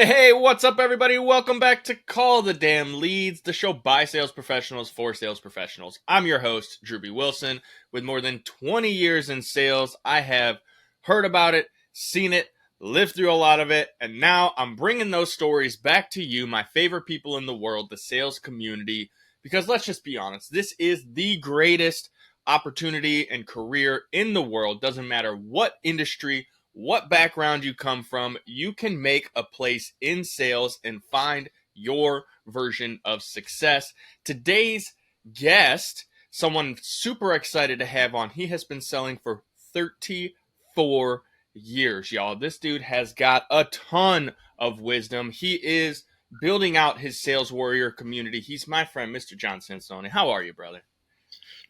Hey, what's up, everybody? Welcome back to Call the Damn Leads, the show by sales professionals for sales professionals. I'm your host, Drew B. Wilson. With more than 20 years in sales, I have heard about it, seen it, lived through a lot of it, and now I'm bringing those stories back to you, my favorite people in the world, the sales community, because let's just be honest, this is the greatest opportunity and career in the world. Doesn't matter what industry, what background you come from, you can make a place in sales and find your version of success. Today's guest, someone super excited to have on, he has been selling for 34 years, y'all. This dude has got a ton of wisdom. He is building out his sales warrior community. He's my friend, Mr. Jon Sansone. How are you, brother?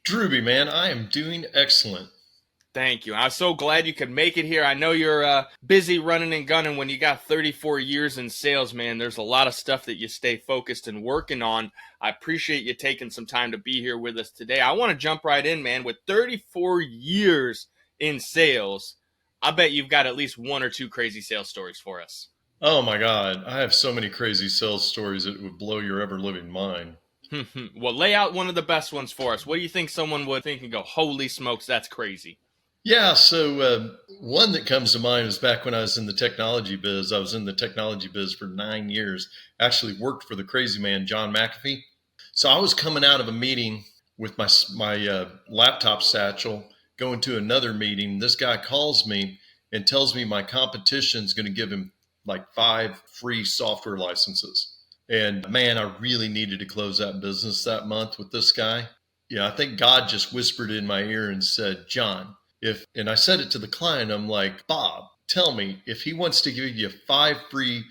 Drewby, man, I am doing excellent. Thank you. I'm so glad you could make it here. I know you're busy running and gunning. When you got 34 years in sales, man, there's a lot of stuff that you stay focused and working on. I appreciate you taking some time to be here with us today. I want to jump right in, man. With 34 years in sales, I bet you've got at least one or two crazy sales stories for us. Oh my God, I have so many crazy sales stories that would blow your ever-living mind. Well, lay out one of the best ones for us. What do you think someone would think and go, holy smokes, that's crazy? Yeah, so one that comes to mind is back when I was in the technology biz. I was in the technology biz for 9 years. Actually worked for the crazy man, John McAfee. So I was coming out of a meeting with my laptop satchel, going to another meeting. This guy calls me and tells me my competition's going to give him like 5 free software licenses. And man, I really needed to close that business that month with this guy. Yeah, I think God just whispered in my ear and said, John, and I said it to the client, I'm like, Bob, tell me, if he wants to give you 5 free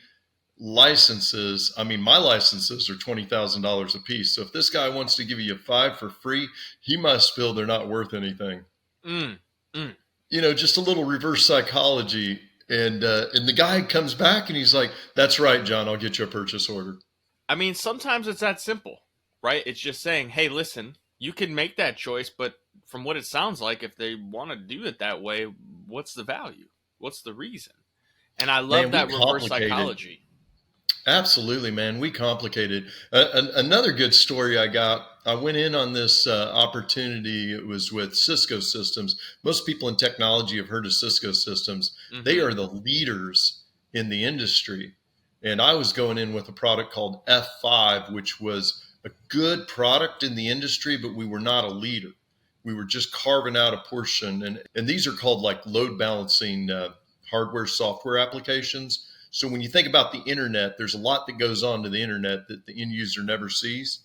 licenses, I mean, my licenses are $20,000 a piece. So if this guy wants to give you 5 for free, he must feel they're not worth anything. Just a little reverse psychology. And the guy comes back and he's like, that's right, John, I'll get you a purchase order. I mean, sometimes it's that simple, right? It's just saying, hey, listen, you can make that choice, but from what it sounds like, if they want to do it that way, what's the value? What's the reason? And I love that reverse psychology. Absolutely, man. We complicated. Another good story I went in on this opportunity. It was with Cisco Systems. Most people in technology have heard of Cisco Systems. Mm-hmm. They are the leaders in the industry. And I was going in with a product called F5, which was a good product in the industry, but we were not a leader. We were just carving out a portion. And these are called like load balancing hardware, software applications. So when you think about the internet, there's a lot that goes on to the internet that the end user never sees.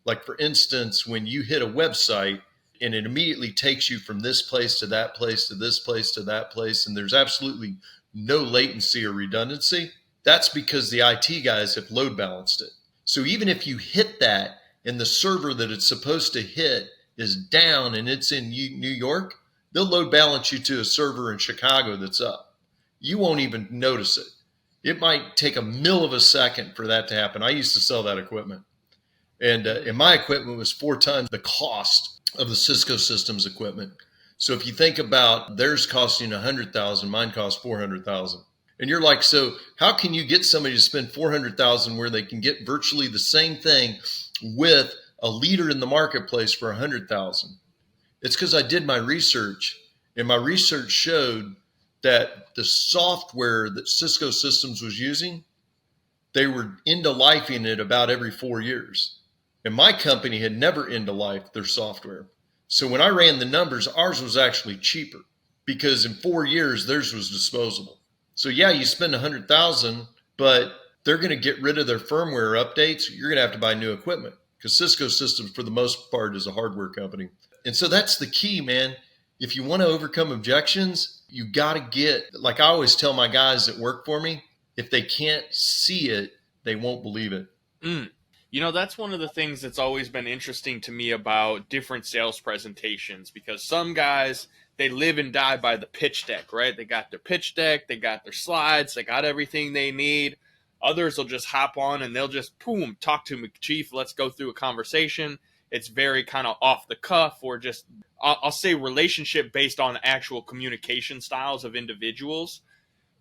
Like, for instance, when you hit a website and it immediately takes you from this place to that place to this place to that place, and there's absolutely no latency or redundancy, that's because the IT guys have load balanced it. So even if you hit that and the server that it's supposed to hit is down and it's in New York, they'll load balance you to a server in Chicago that's up. You won't even notice it. It might take a mill of a second for that to happen. I used to sell that equipment. And my equipment was 4 times the cost of the Cisco Systems equipment. So if you think about theirs costing $100,000, mine cost $400,000. And you're like, so how can you get somebody to spend $400,000 where they can get virtually the same thing with a leader in the marketplace for $100,000? It's because I did my research, and my research showed that the software that Cisco Systems was using, they were end-of-lifing it about every 4 years. And my company had never end-of-lifed their software. So when I ran the numbers, ours was actually cheaper because in 4 years, theirs was disposable. So yeah, you spend $100,000, but they're going to get rid of their firmware updates. You're going to have to buy new equipment because Cisco Systems, for the most part, is a hardware company. And so that's the key, man. If you want to overcome objections, you got to get, like I always tell my guys that work for me, if they can't see it, they won't believe it. That's one of the things that's always been interesting to me about different sales presentations, because some guys, they live and die by the pitch deck, right? They got their pitch deck, they got their slides, they got everything they need. Others will just hop on and they'll just, boom, talk to me, Chief, let's go through a conversation. It's very kind of off the cuff, or just, I'll say relationship based on actual communication styles of individuals.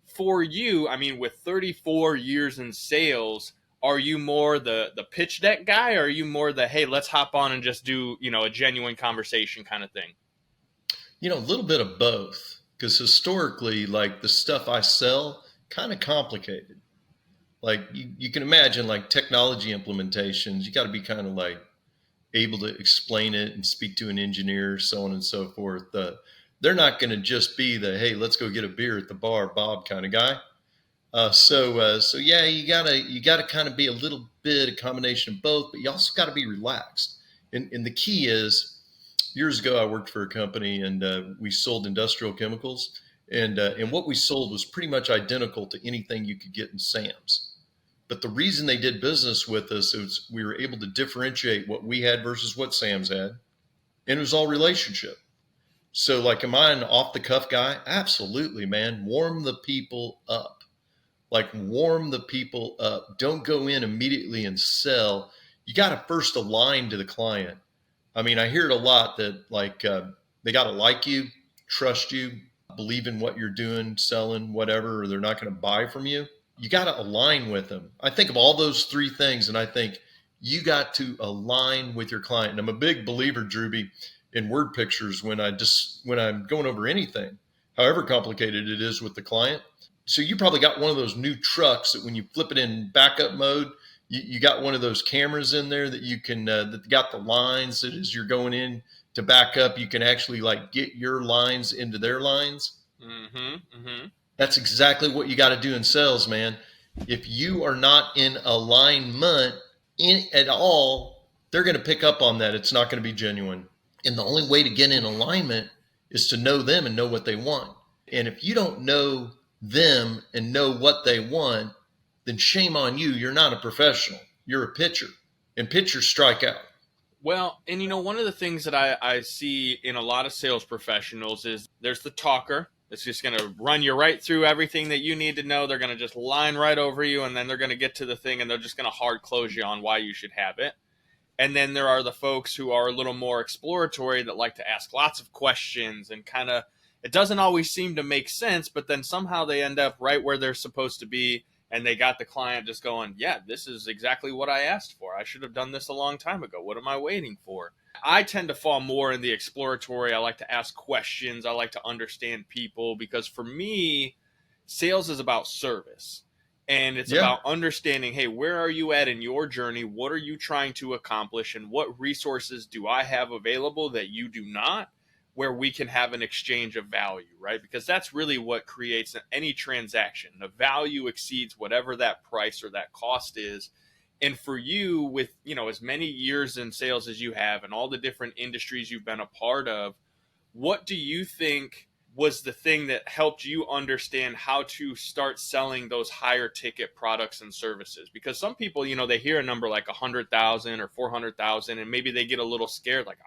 For you, I mean, with 34 years in sales, are you more the pitch deck guy, or are you more the, hey, let's hop on and just do, a genuine conversation kind of thing? A little bit of both. Because historically, like the stuff I sell, kind of complicated. Like you can imagine, like technology implementations, you got to be kind of like able to explain it and speak to an engineer, so on and so forth. They're not going to just be the, hey, let's go get a beer at the bar, Bob kind of guy. So yeah, you gotta kind of be a little bit a combination of both, but you also got to be relaxed. And the key is, years ago I worked for a company and we sold industrial chemicals, and what we sold was pretty much identical to anything you could get in Sam's. But the reason they did business with us is we were able to differentiate what we had versus what Sam's had, and it was all relationship. So, like, am I an off the cuff guy? Absolutely, man. Warm the people up. Like, warm the people up. Don't go in immediately and sell. You got to first align to the client. I mean, I hear it a lot that, like, they got to like you, trust you, believe in what you're doing, selling, whatever, or they're not going to buy from you. You got to align with them. I think of all those three things, and I think you got to align with your client. And I'm a big believer, Drewby, in word pictures when I'm going over anything, however complicated it is with the client. So you probably got one of those new trucks that when you flip it in backup mode, you got one of those cameras in there that you can that got the lines that as you're going in to back up, you can actually like get your lines into their lines. Mm-hmm. Mm-hmm. That's exactly what you got to do in sales, man. If you are not in alignment at all, they're going to pick up on that. It's not going to be genuine. And the only way to get in alignment is to know them and know what they want. And if you don't know them and know what they want, then shame on you. You're not a professional. You're a pitcher. And pitchers strike out. Well, and one of the things that I see in a lot of sales professionals is there's the talker that's just going to run you right through everything that you need to know. They're going to just line right over you, and then they're going to get to the thing, and they're just going to hard close you on why you should have it. And then there are the folks who are a little more exploratory that like to ask lots of questions and kind of, it doesn't always seem to make sense, but then somehow they end up right where they're supposed to be. And they got the client just going, yeah, this is exactly what I asked for. I should have done this a long time ago. What am I waiting for? I tend to fall more in the exploratory. I like to ask questions. I like to understand people because for me, sales is about service. And it's Yeah. about understanding, hey, where are you at in your journey? What are you trying to accomplish? And what resources do I have available that you do not? Where we can have an exchange of value, right? Because that's really what creates any transaction. The value exceeds whatever that price or that cost is. And for you, with as many years in sales as you have and all the different industries you've been a part of, what do you think was the thing that helped you understand how to start selling those higher ticket products and services? Because some people, they hear a number like 100,000 or 400,000, and maybe they get a little scared, like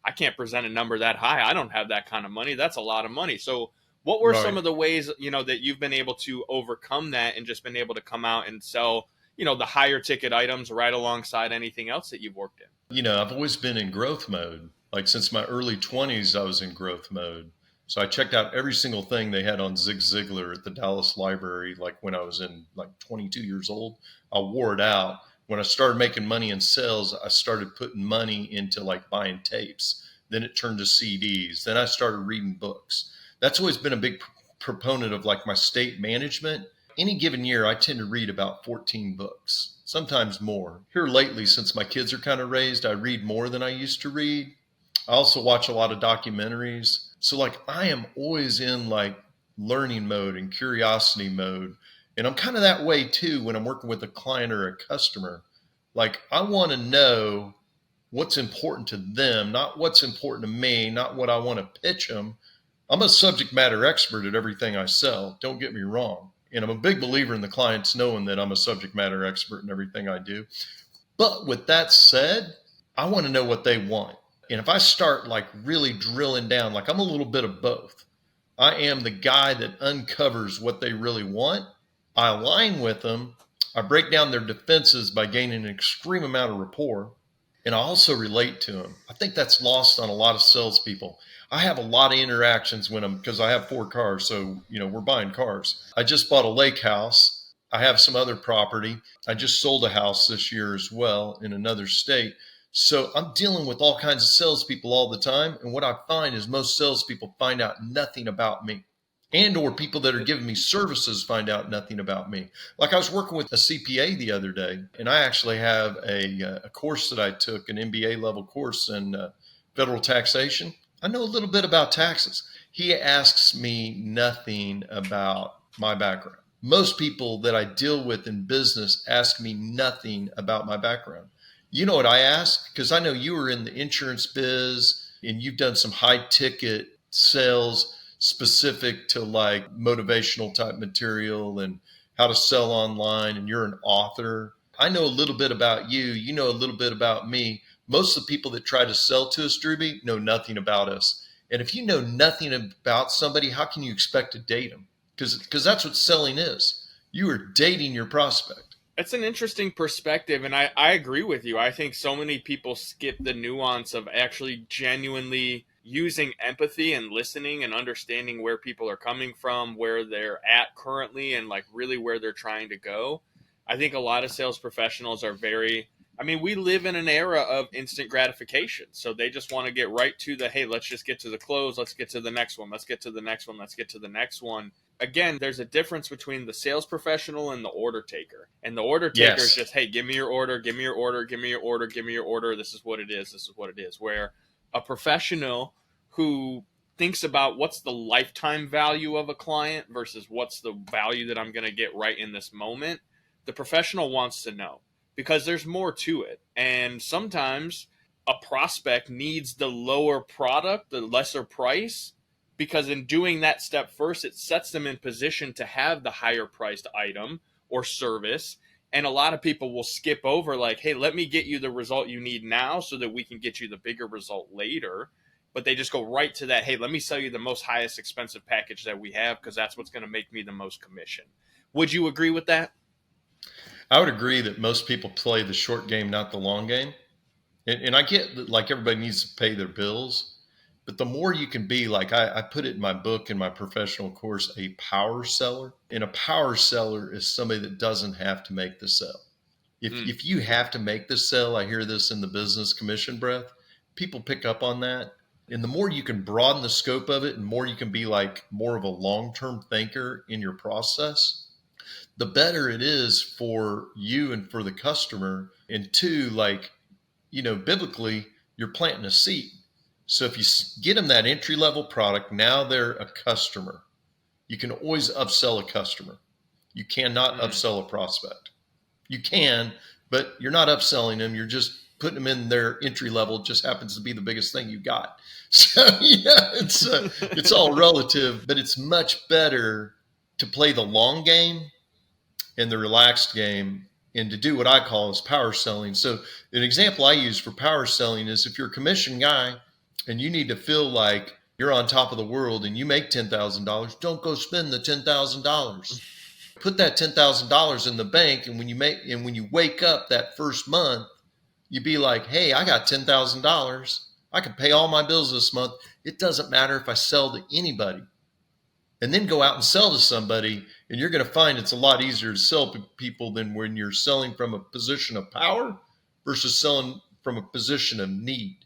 I can't present a number that high. I don't have that kind of money. That's a lot of money. So what were some Right. of the ways, that you've been able to overcome that and just been able to come out and sell, the higher ticket items right alongside anything else that you've worked in? I've always been in growth mode. Like since my early 20s, I was in growth mode. So I checked out every single thing they had on Zig Ziglar at the Dallas Library. Like when I was in like 22 years old, I wore it out. When I started making money in sales, I started putting money into like buying tapes. Then it turned to CDs. Then I started reading books. That's always been a big proponent of like my state management. Any given year, I tend to read about 14 books, sometimes more. Here lately, since my kids are kind of raised, I read more than I used to read. I also watch a lot of documentaries. So like I am always in like learning mode and curiosity mode. And I'm kind of that way too when I'm working with a client or a customer. Like I want to know what's important to them, not what's important to me, not what I want to pitch them. I'm a subject matter expert at everything I sell. Don't get me wrong. And I'm a big believer in the clients knowing that I'm a subject matter expert in everything I do. But with that said, I want to know what they want. And if I start like really drilling down, like I'm a little bit of both. I am the guy that uncovers what they really want. I align with them. I break down their defenses by gaining an extreme amount of rapport. and I also relate to them. I think that's lost on a lot of salespeople. I have a lot of interactions with them because I have 4 cars. So, we're buying cars. I just bought a lake house. I have some other property. I just sold a house this year as well in another state. So I'm dealing with all kinds of salespeople all the time. And what I find is most salespeople find out nothing about me, and or people that are giving me services find out nothing about me. Like I was working with a CPA the other day, and I actually have a course that I took, an MBA level course in federal taxation. I know a little bit about taxes. He asks me nothing about my background. Most people that I deal with in business ask me nothing about my background. You know what I ask? Because I know you were in the insurance biz and you've done some high ticket sales specific to like motivational type material and how to sell online, and you're an author. I know a little bit about you. You know a little bit about me. Most of the people that try to sell to us, Drewby, know nothing about us. And if you know nothing about somebody, how can you expect to date them? Because that's what selling is. You are dating your prospect. It's an interesting perspective, and I agree with you. I think so many people skip the nuance of actually genuinely using empathy and listening and understanding where people are coming from, where they're at currently, and like really where they're trying to go. I think a lot of sales professionals are very, I mean, we live in an era of instant gratification. So they just want to get right to the, hey, let's just get to the close. Let's get to the next one. Let's get to the next one. Let's get to the next one. Again, there's a difference between the sales professional and the order taker. And the order taker is just, hey, give me your order, give me your order, give me your order, give me your order. This is what it is. This is what it is. Where a professional who thinks about what's the lifetime value of a client versus what's the value that I'm going to get right in this moment, the professional wants to know, because there's more to it. And sometimes a prospect needs the lower product, the lesser price, because in doing that step first, it sets them in position to have the higher priced item or service. And a lot of people will skip over like, hey, let me get you the result you need now so that we can get you the bigger result later. But they just go right to that, hey, let me sell you the most highest expensive package that we have because that's what's going to make me the most commission. Would you agree with that? I would agree that most people play the short game, not the long game. And I get that like everybody needs to pay their bills. But the more you can be, like I put it in my book, in my professional course, a power seller. And a power seller is somebody that doesn't have to make the sale. If you have to make the sale, I hear this in the business commission breath, people pick up on that. And the more you can broaden the scope of it and more you can be like more of a long-term thinker in your process, the better it is for you and for the customer. And two, like, biblically, you're planting a seed. So if you get them that entry-level product, now they're a customer. You can always upsell a customer. You cannot upsell a prospect. You can, but you're not upselling them. You're just putting them in their entry level. It just happens to be the biggest thing you got. So yeah, it's all relative, but it's much better to play the long game and the relaxed game and to do what I call is power selling. So an example I use for power selling is if you're a commission guy and you need to feel like you're on top of the world and you make $10,000, don't go spend the $10,000. Put that $10,000 in the bank, and when you wake up that first month, you be like, hey, I got $10,000. I can pay all my bills this month. It doesn't matter if I sell to anybody. And then go out and sell to somebody, and you're going to find it's a lot easier to sell to people than when you're selling from a position of power versus selling from a position of need.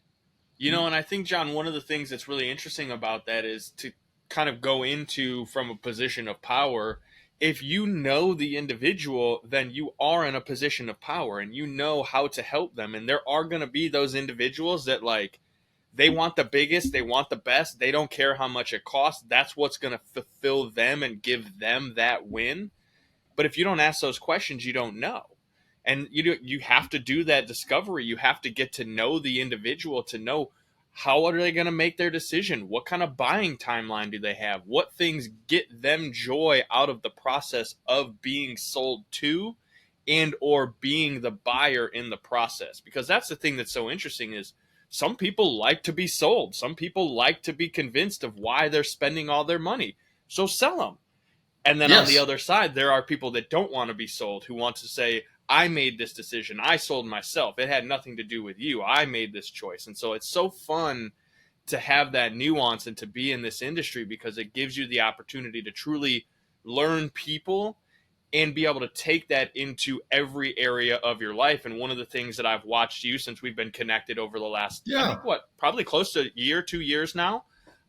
And I think, John, one of the things that's really interesting about that is to kind of go into from a position of power. If you know the individual, then you are in a position of power and you know how to help them. And there are going to be those individuals that like, they want the biggest, they want the best. They don't care how much it costs. That's what's going to fulfill them and give them that win. But if you don't ask those questions, you don't know. And you have to do that discovery. You have to get to know the individual to know how are they going to make their decision? What kind of buying timeline do they have? What things get them joy out of the process of being sold to and or being the buyer in the process? Because that's the thing that's so interesting is some people like to be sold. Some people like to be convinced of why they're spending all their money. So sell them. And then on the other side, there are people that don't want to be sold, who want to say, I made this decision. I sold myself. It had nothing to do with you. I made this choice. And so it's so fun to have that nuance and to be in this industry because it gives you the opportunity to truly learn people and be able to take that into every area of your life. And one of the things that I've watched you since we've been connected over the last, I Yeah. think, probably close to a year, 2 years now.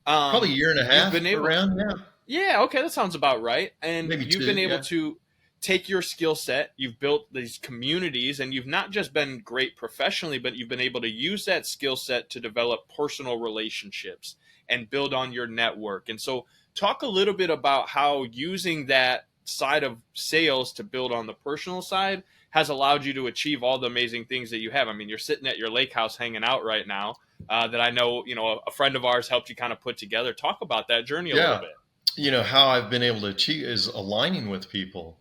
Probably a year and a You've half been able, around. Yeah. yeah, okay, that sounds about right. And Maybe you've been two. able Yeah. to take your skill set, you've built these communities, and you've not just been great professionally, but you've been able to use that skill set to develop personal relationships and build on your network. And so, talk a little bit about how using that side of sales to build on the personal side has allowed you to achieve all the amazing things that you have. I mean, you're sitting at your lake house hanging out right now. That I know, a friend of ours helped you kind of put together. Talk about that journey a little Yeah. bit. How I've been able to achieve is aligning with people.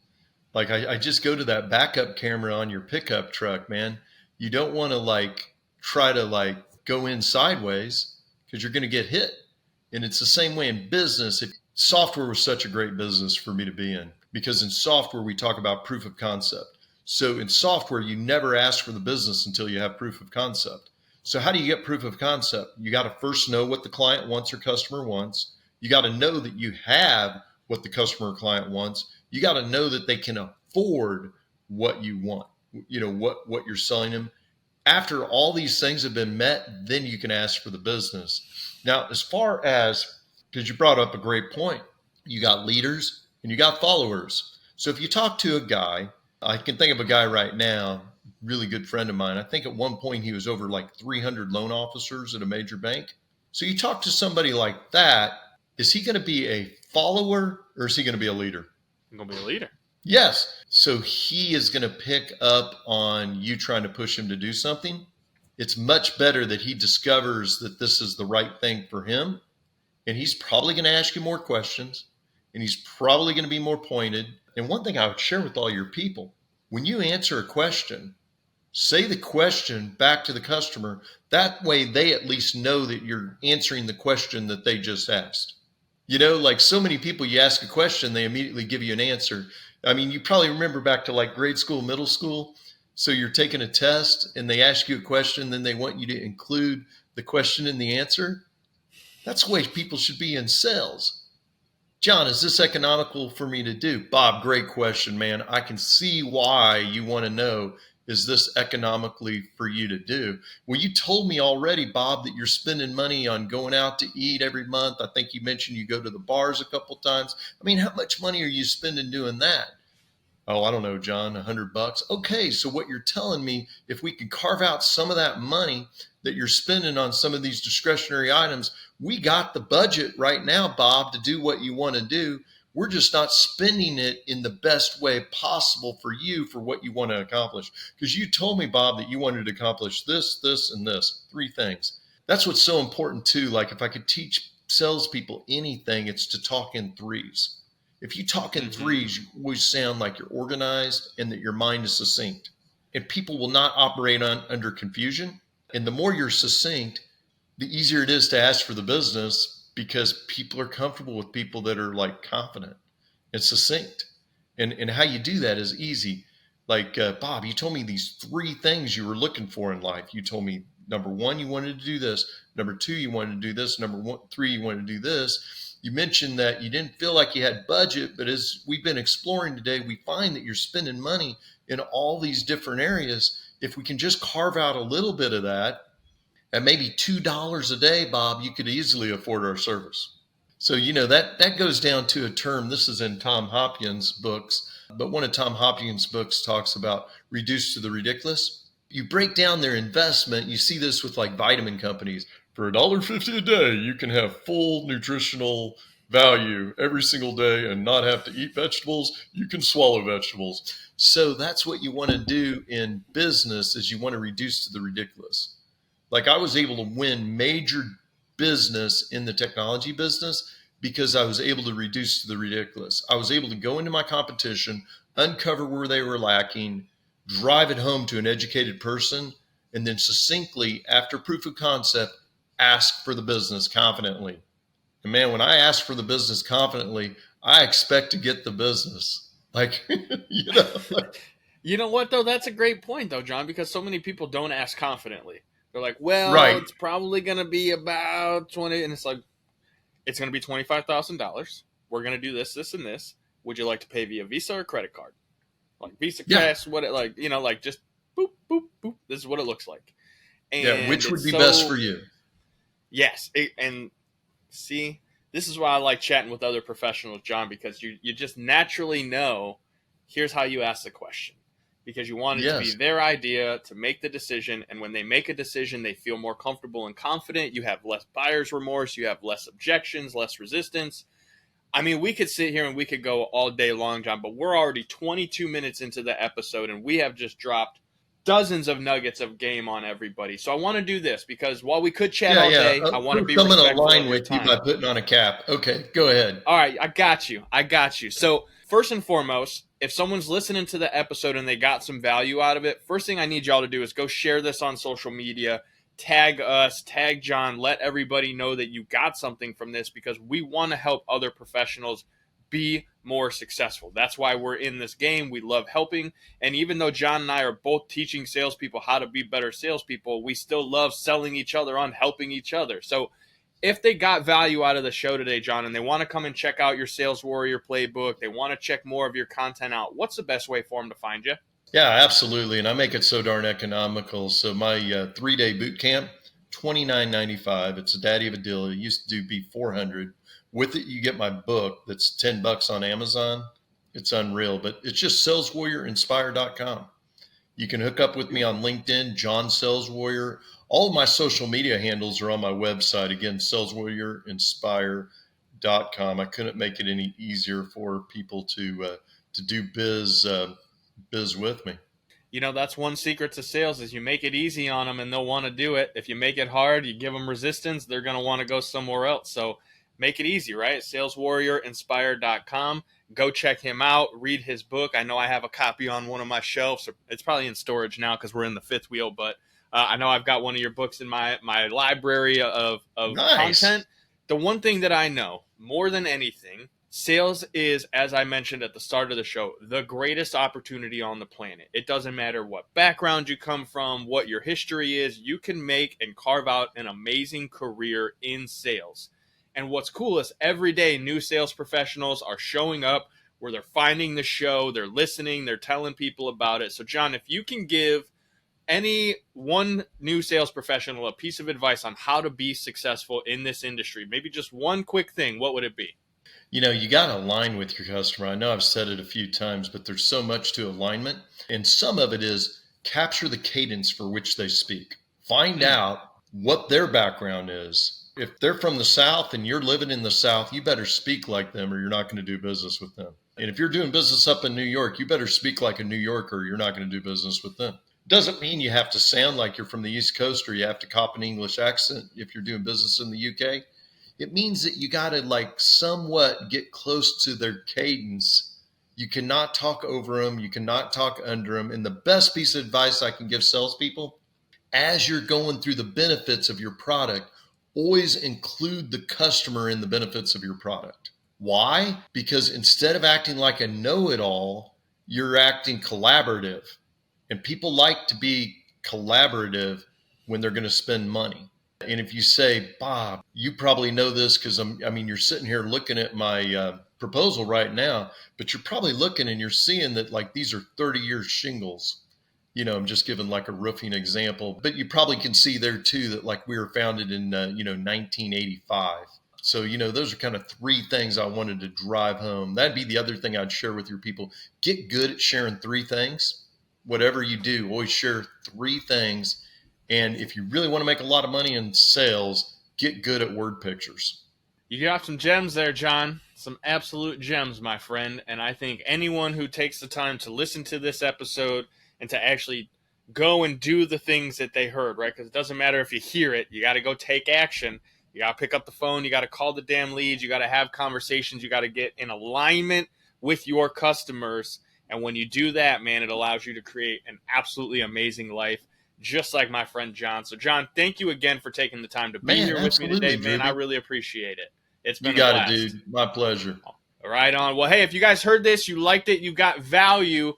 Like I just go to that backup camera on your pickup truck, man. You don't want to try to go in sideways because you're going to get hit. And it's the same way in business. If software was such a great business for me to be in, because in software we talk about proof of concept. So in software, you never ask for the business until you have proof of concept. So how do you get proof of concept? You got to first know what the client wants or customer wants. You got to know that you have what the customer or client wants. You got to know that they can afford what you want, what you're selling them. After all these things have been met, then you can ask for the business. Now, as far as, because you brought up a great point, you got leaders and you got followers. So if you talk to a guy, I can think of a guy right now, really good friend of mine. I think at one point he was over 300 loan officers at a major bank. So you talk to somebody like that, is he going to be a follower or is he going to be a leader? I'm going to be a leader. Yes. So he is going to pick up on you trying to push him to do something. It's much better that he discovers that this is the right thing for him. And he's probably going to ask you more questions and he's probably going to be more pointed. And one thing I would share with all your people, when you answer a question, say the question back to the customer. That way they at least know that you're answering the question that they just asked. So many people, you ask a question, they immediately give you an answer. I mean, you probably remember back to grade school, middle school. So you're taking a test and they ask you a question, then they want you to include the question in the answer. That's the way people should be in sales. John, is this economical for me to do? Bob, great question, man. I can see why you want to know, is this economically for you to do? Well, you told me already, Bob, that you're spending money on going out to eat every month. I think you mentioned you go to the bars a couple times. I mean, how much money are you spending doing that? Oh, I don't know, John, $100. Okay, so what you're telling me, if we can carve out some of that money that you're spending on some of these discretionary items, we got the budget right now, Bob, to do what you want to do. We're just not spending it in the best way possible for you for what you want to accomplish. Because you told me, Bob, that you wanted to accomplish this, this, and this, 3 things. That's what's so important too. Like if I could teach salespeople anything, it's to talk in threes. If you talk in threes, you always sound like you're organized and that your mind is succinct. And people will not operate under confusion. And the more you're succinct, the easier it is to ask for the business because people are comfortable with people that are confident and succinct. And how you do that is easy. Bob, you told me these 3 things you were looking for in life. You told me, number 1, you wanted to do this. Number 2, you wanted to do this. Number 3, you wanted to do this. You mentioned that you didn't feel like you had budget, but as we've been exploring today, we find that you're spending money in all these different areas. If we can just carve out a little bit of that, at maybe $2 a day, Bob, you could easily afford our service. So, that goes down to a term. This is in Tom Hopkins' books, but one of Tom Hopkins' books talks about reduced to the ridiculous. You break down their investment. You see this with vitamin companies. For $1.50 a day, you can have full nutritional value every single day and not have to eat vegetables. You can swallow vegetables. So that's what you want to do in business, is you want to reduce to the ridiculous. I was able to win major business in the technology business because I was able to reduce to the ridiculous. I was able to go into my competition, uncover where they were lacking, drive it home to an educated person, and then succinctly, after proof of concept, ask for the business confidently. And man, when I ask for the business confidently, I expect to get the business. You know what though? That's a great point though, John, because so many people don't ask confidently. They're like, "Well, Right. it's probably going to be about 20," and it's like it's going to be $25,000. We're going to do this, this, and this. Would you like to pay via Visa or credit card? Like Visa Yeah. Cash, what it like, like just boop, boop, boop. This is what it looks like. Yeah. And Which would it's be best so, for you? yes. And see, this is why I like chatting with other professionals, John, because you just naturally know here's how you ask the question. Because you want it to be Yes. their idea to make the decision. And when they make a decision, they feel more comfortable and confident. You have less buyer's remorse. You have less objections, less resistance. I mean, we could sit here and we could go all day long, John, but we're already 22 minutes into the episode and we have just dropped dozens of nuggets of game on everybody. So I want to do this because while we could chat Yeah. all Yeah. day, I want to Prove be someone respectful of align your with you time. by putting on a cap. Okay. Go ahead. All right, I got you. I got you. So, first and foremost, if someone's listening to the episode and they got some value out of it, first thing I need y'all to do is go share this on social media, tag us, tag John, let everybody know that you got something from this because we want to help other professionals be more successful. That's why we're in this game. We love helping. And even though John and I are both teaching salespeople how to be better salespeople, we still love selling each other on helping each other. So, if they got value out of the show today, John, and they want to come and check out your Sales Warrior playbook, they want to check more of your content out, what's the best way for them to find you? Yeah, absolutely. And I make it so darn economical. So my 3-day boot camp, $29.95. It's a daddy of a deal. It used to be $400. With it, you get my book that's $10 on Amazon. It's unreal, but it's just saleswarriorinspire.com. You can hook up with me on LinkedIn, Jon Sales Warrior. All of my social media handles are on my website. Again, saleswarriorinspire.com. I couldn't make it any easier for people to do biz with me. That's one secret to sales is you make it easy on them and they'll want to do it. If you make it hard, you give them resistance, they're going to want to go somewhere else. So make it easy, right? saleswarriorinspire.com. Go check him out, read his book. I know I have a copy on one of my shelves. It's probably in storage now because we're in the fifth wheel, but I know I've got one of your books in my library of Nice. content. The one thing that I know more than anything, sales is, as I mentioned at the start of the show, the greatest opportunity on the planet. It doesn't matter what background you come from, what your history is, you can make and carve out an amazing career in sales. And what's cool is every day new sales professionals are showing up where they're finding the show, they're listening, they're telling people about it. So, John, if you can give any one new sales professional a piece of advice on how to be successful in this industry, maybe just one quick thing, what would it be? You got to align with your customer. I know I've said it a few times, but there's so much to alignment. And some of it is capture the cadence for which they speak. Find out what their background is. If they're from the South and you're living in the South, you better speak like them or you're not going to do business with them. And if you're doing business up in New York, you better speak like a New Yorker or you're not going to do business with them. Doesn't mean you have to sound like you're from the East Coast or you have to cop an English accent if you're doing business in the UK. It means that you got to somewhat get close to their cadence. You cannot talk over them. You cannot talk under them. And the best piece of advice I can give salespeople, as you're going through the benefits of your product, always include the customer in the benefits of your product. Why? Because instead of acting like a know-it-all, you're acting collaborative. And people like to be collaborative when they're going to spend money. And if you say, Bob, you probably know this because you're sitting here looking at my proposal right now, but you're probably looking and you're seeing that these are 30-year shingles. I'm just giving a roofing example, but you probably can see there too that we were founded in 1985. So those are kind of three things I wanted to drive home. That'd be the other thing I'd share with your people. Get good at sharing three things. Whatever you do, always share three things. And if you really want to make a lot of money in sales, get good at word pictures. You got some gems there, John. Some absolute gems, my friend. And I think anyone who takes the time to listen to this episode and to actually go and do the things that they heard, right? Because it doesn't matter if you hear it. You got to go take action. You got to pick up the phone. You got to call the damn leads. You got to have conversations. You got to get in alignment with your customers. And when you do that, man, it allows you to create an absolutely amazing life, just like my friend John. So, John, thank you again for taking the time to be here with me today, man. Drewby. I really appreciate it. It's been you got a blast. It, dude. My pleasure. Right on. Well, hey, if you guys heard this, you liked it, you got value,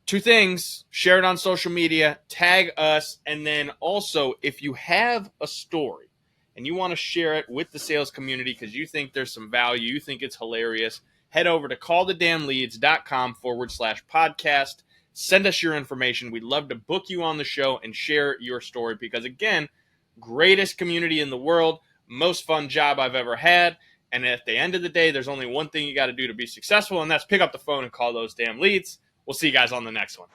two things: share it on social media, tag us, and then also if you have a story and you want to share it with the sales community because you think there's some value, you think it's hilarious, head over to callthedamnleads.com/podcast. Send us your information. We'd love to book you on the show and share your story because, again, greatest community in the world, most fun job I've ever had. And at the end of the day, there's only one thing you got to do to be successful, and that's pick up the phone and call those damn leads. We'll see you guys on the next one.